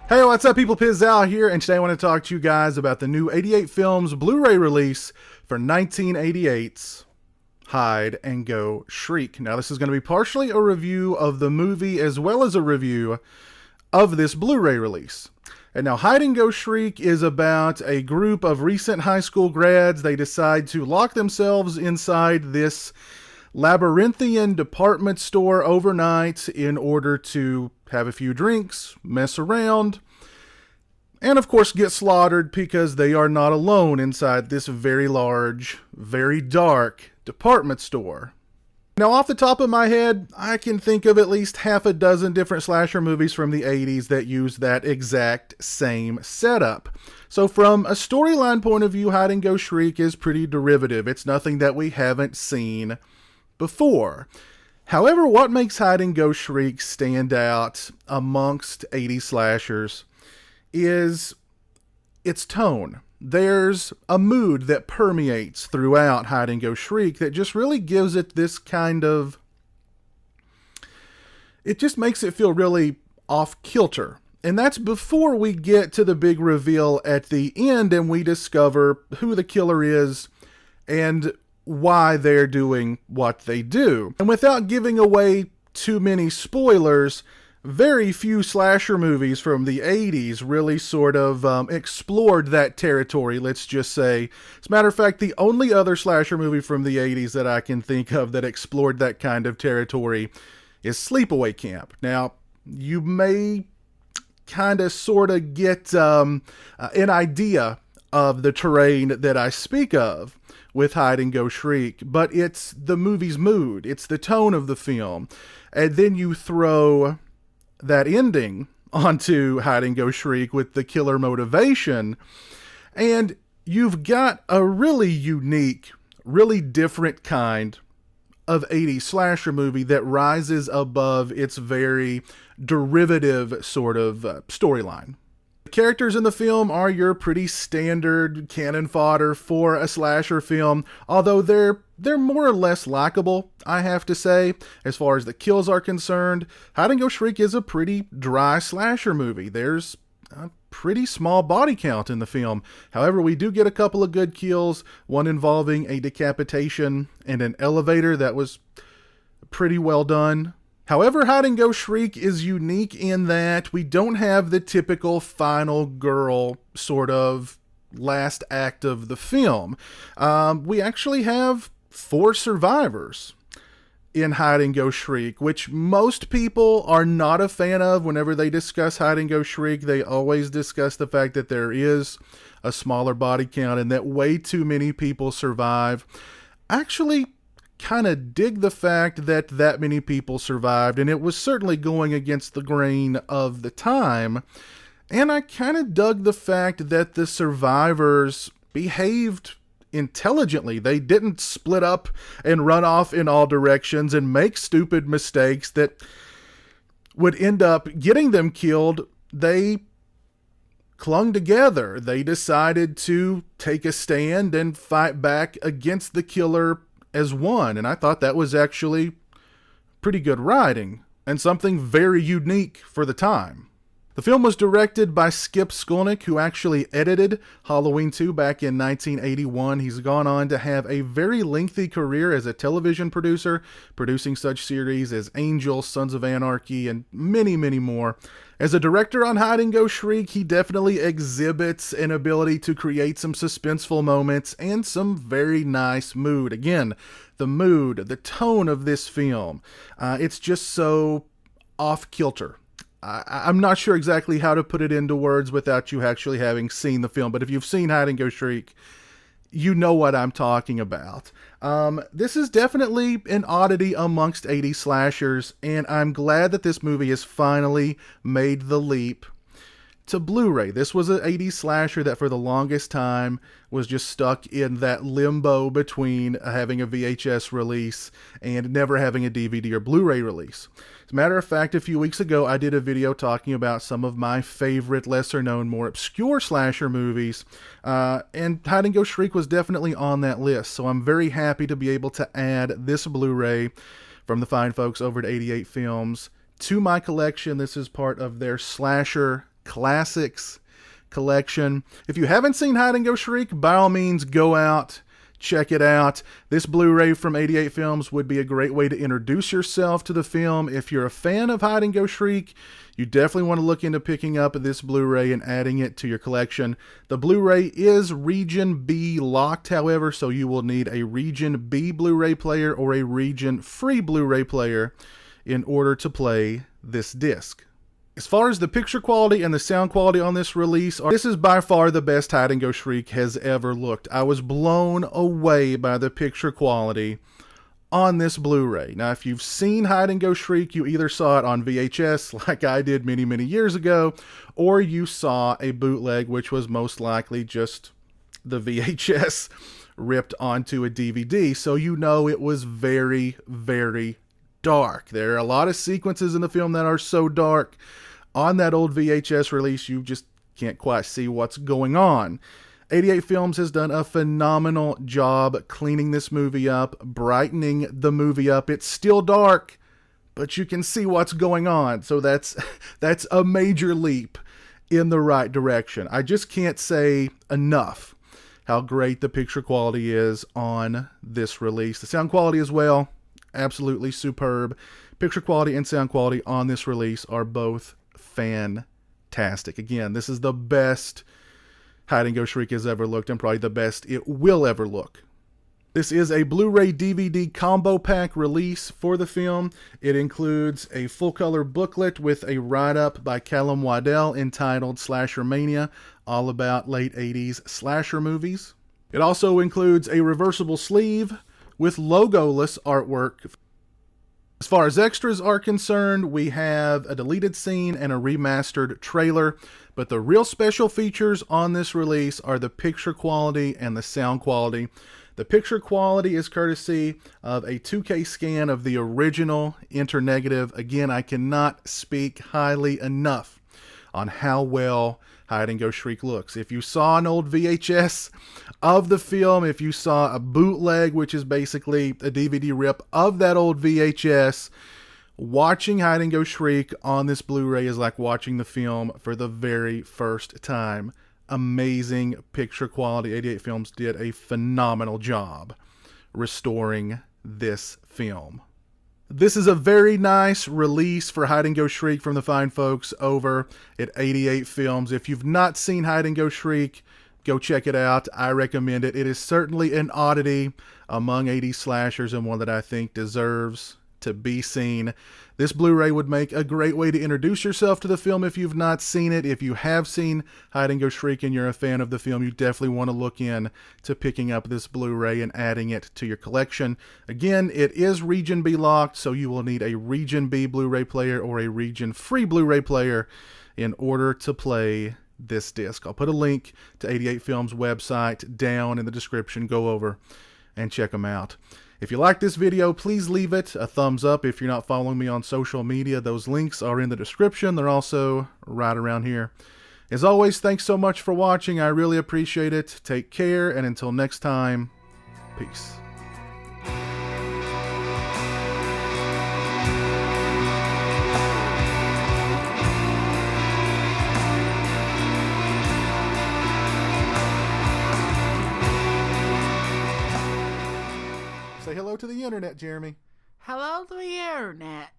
Hey, what's up, people? Pizowell here, and today I want to talk to you guys about the new 88 Films Blu-ray release for 1988's Hide and Go Shriek. Now, this is going to be partially a review of the movie as well as a review of this Blu-ray release. And now, Hide and Go Shriek is about a group of recent high school grads. They decide to lock themselves inside this labyrinthian department store overnight in order to have a few drinks, mess around, and of course get slaughtered because they are not alone inside this very large, very dark department store. Now, off the top of my head, I can think of at least half a dozen different slasher movies from the 80s that use that exact same setup. So from a storyline point of view, Hide and Go Shriek is pretty derivative. It's nothing that we haven't seen before. However, what makes Hide and Go Shriek stand out amongst 80s slashers is its tone. There's a mood that permeates throughout Hide and Go Shriek that just really gives it this kind of... it just makes it feel really off-kilter. And that's before we get to the big reveal at the end and we discover who the killer is and why they're doing what they do. And without giving away too many spoilers, very few slasher movies from the 80s really sort of explored that territory, let's just say. As a matter of fact, the only other slasher movie from the 80s that I can think of that explored that kind of territory is Sleepaway Camp. Now, you may kind of sort of get an idea of the terrain that I speak of with Hide and Go Shriek, but it's the movie's mood, it's the tone of the film, and then you throw that ending onto Hide and Go Shriek with the killer motivation, and you've got a really unique, really different kind of 80s slasher movie that rises above its very derivative sort of storyline. The characters in the film are your pretty standard cannon fodder for a slasher film, although they're more or less likable, I have to say. As far as the kills are concerned, Hide and Go Shriek is a pretty dry slasher movie. There's a pretty small body count in the film. However, we do get a couple of good kills, one involving a decapitation and an elevator that was pretty well done. However, Hide and Go Shriek is unique in that we don't have the typical final girl sort of last act of the film. We actually have 4 survivors in Hide and Go Shriek, which most people are not a fan of. Whenever they discuss Hide and Go Shriek, they always discuss the fact that there is a smaller body count and that way too many people survive. Actually, kind of dig the fact that many people survived, and it was certainly going against the grain of the time. And I kind of dug the fact that the survivors behaved intelligently. They didn't split up and run off in all directions and make stupid mistakes that would end up getting them killed. They clung together. They decided to take a stand and fight back against the killer as one, and I thought that was actually pretty good writing and something very unique for the time. The film was directed by Skip Skolnick, who actually edited Halloween 2 back in 1981. He's gone on to have a very lengthy career as a television producer, producing such series as Angel, Sons of Anarchy, and many, many more. As a director on Hide and Go Shriek, he definitely exhibits an ability to create some suspenseful moments and some very nice mood. Again, the mood, the tone of this film, it's just so off-kilter. I'm not sure exactly how to put it into words without you actually having seen the film, but if you've seen Hide and Go Shriek, you know what I'm talking about. This is definitely an oddity amongst 80s slashers, and I'm glad that this movie has finally made the leap to Blu-ray. This was an 80s slasher that for the longest time was just stuck in that limbo between having a VHS release and never having a DVD or Blu-ray release. As a matter of fact, a few weeks ago, I did a video talking about some of my favorite, lesser-known, more obscure slasher movies, and Hide and Go Shriek was definitely on that list, so I'm very happy to be able to add this Blu-ray from the fine folks over at 88 Films to my collection. This is part of their slasher Classics collection. If you haven't seen Hide and Go Shriek, by all means go out, check it out. This Blu-ray from 88 Films would be a great way to introduce yourself to the film. If you're a fan of Hide and Go Shriek, you definitely want to look into picking up this Blu-ray and adding it to your collection. The Blu-ray is Region B locked, however, so you will need a Region B Blu-ray player or a Region Free Blu-ray player in order to play this disc. As far as the picture quality and the sound quality on this release, this is by far the best Hide and Go Shriek has ever looked. I was blown away by the picture quality on this Blu-ray. Now, if you've seen Hide and Go Shriek, you either saw it on VHS like I did many, many years ago, or you saw a bootleg, which was most likely just the VHS ripped onto a DVD. So you know it was very, very dark. There are a lot of sequences in the film that are so dark. On that old VHS release, you just can't quite see what's going on. 88 Films has done a phenomenal job cleaning this movie up, brightening the movie up. It's still dark, but you can see what's going on. So that's a major leap in the right direction. I just can't say enough how great the picture quality is on this release. The sound quality as well, absolutely superb. Picture quality and sound quality on this release are both fantastic. Again, this is the best Hide and Go Shriek has ever looked, and probably the best it will ever look. This is a Blu-ray DVD combo pack release for the film. It includes a full-color booklet with a write-up by Callum Waddell entitled Slasher Mania, all about late 80s slasher movies. It also includes a reversible sleeve with logoless artwork. As far as extras are concerned, we have a deleted scene and a remastered trailer, but the real special features on this release are the picture quality and the sound quality. The picture quality is courtesy of a 2K scan of the original Internegative. Again, I cannot speak highly enough on how well Hide and Go Shriek looks. If you saw an old VHS of the film, if you saw a bootleg, which is basically a DVD rip of that old VHS, watching Hide and Go Shriek on this Blu-ray is like watching the film for the very first time. Amazing picture quality. 88 Films did a phenomenal job restoring this film. This is a very nice release for Hide and Go Shriek from the fine folks over at 88 Films. If you've not seen Hide and Go Shriek, go check it out. I recommend it. It is certainly an oddity among 80s slashers and one that I think deserves to be seen. This Blu-ray would make a great way to introduce yourself to the film if you've not seen it. If you have seen Hide and Go Shriek and you're a fan of the film, you definitely want to look in to picking up this Blu-ray and adding it to your collection. Again, it is Region B locked, so you will need a Region B Blu-ray player or a Region Free Blu-ray player in order to play this disc. I'll put a link to 88 Films website down in the description. Go over and check them out. If you like this video, please leave it a thumbs up. If you're not following me on social media, those links are in the description. They're also right around here. As always, thanks so much for watching. I really appreciate it. Take care, and until next time, peace. Say hello to the internet, Jeremy. Hello to the internet.